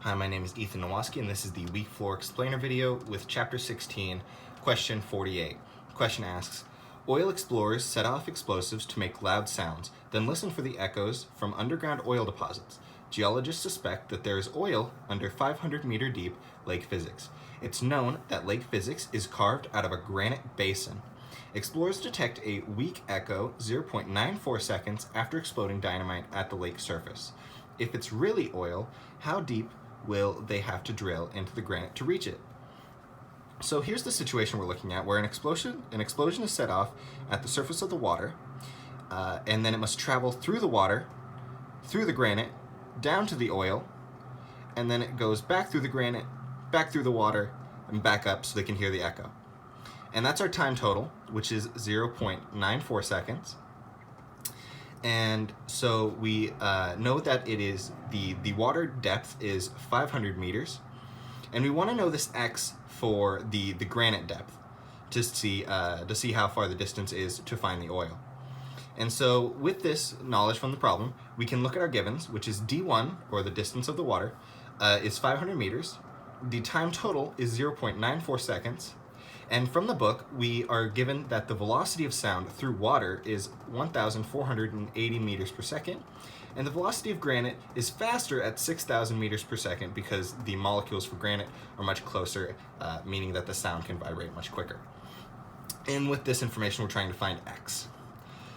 Hi, my name is Ethan Nowaski, and this is the Weak Floor Explainer video with Chapter 16, Question 48. The question asks, oil explorers set off explosives to make loud sounds, then listen for the echoes from underground oil deposits. Geologists suspect that there is oil under 500-meter deep Lake Physics. It's known that Lake Physics is carved out of a granite basin. Explorers detect a weak echo 0.94 seconds after exploding dynamite at the lake surface. If it's really oil, how deep will they have to drill into the granite to reach it? So here's the situation we're looking at, where an explosion is set off at the surface of the water, and then it must travel through the water, through the granite, down to the oil, and then it goes back through the granite, back through the water, and back up so they can hear the echo. And that's our time total, which is 0.94 seconds. And so we know that it is the water depth is 500 meters, and we want to know this x for the granite depth to see how far the distance is to find the oil. And so with this knowledge from the problem, we can look at our givens, which is d1, or the distance of the water, is 500 meters. The time total is 0.94 seconds. And from the book, we are given that the velocity of sound through water is 1,480 meters per second, and the velocity of granite is faster at 6,000 meters per second because the molecules for granite are much closer, meaning that the sound can vibrate much quicker. And with this information, we're trying to find x.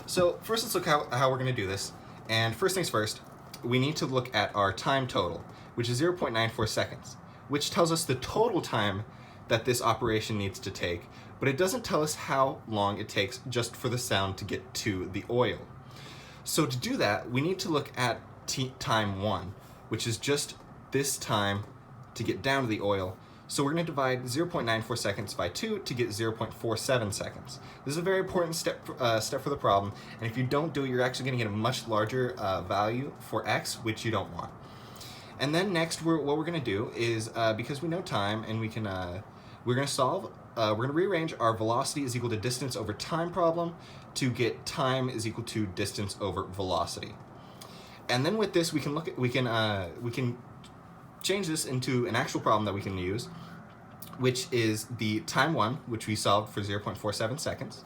So first, let's look how we're going to do this. And first things first, we need to look at our time total, which is 0.94 seconds, which tells us the total time that this operation needs to take, but it doesn't tell us how long it takes just for the sound to get to the oil. So to do that, we need to look at time 1, which is just this time to get down to the oil. So we're going to divide 0.94 seconds by 2 to get 0.47 seconds. This is a very important step for the problem, and if you don't do it, you're actually going to get a much larger value for x, which you don't want. And then next, what we're going to do is, because we know time, and we can, we're going to rearrange our velocity is equal to distance over time problem to get time is equal to distance over velocity. And then with this, we can change this into an actual problem that we can use, which is the time 1, which we solved for 0.47 seconds,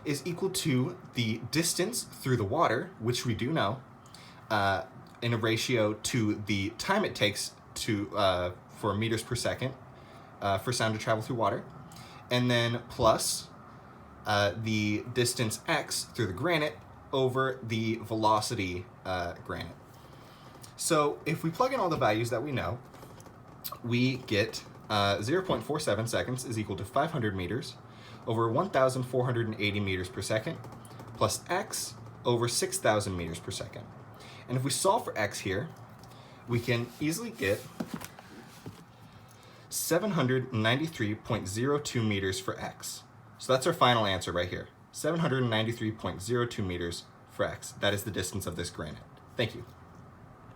is equal to the distance through the water, which we do know, in a ratio to the time it takes for meters per second for sound to travel through water, and then plus the distance x through the granite over the velocity granite. So if we plug in all the values that we know, we get 0.47 seconds is equal to 500 meters over 1,480 meters per second plus x over 6,000 meters per second. And if we solve for x here, we can easily get 793.02 meters for x. So that's our final answer right here, 793.02 meters for x. That is the distance of this granite. Thank you.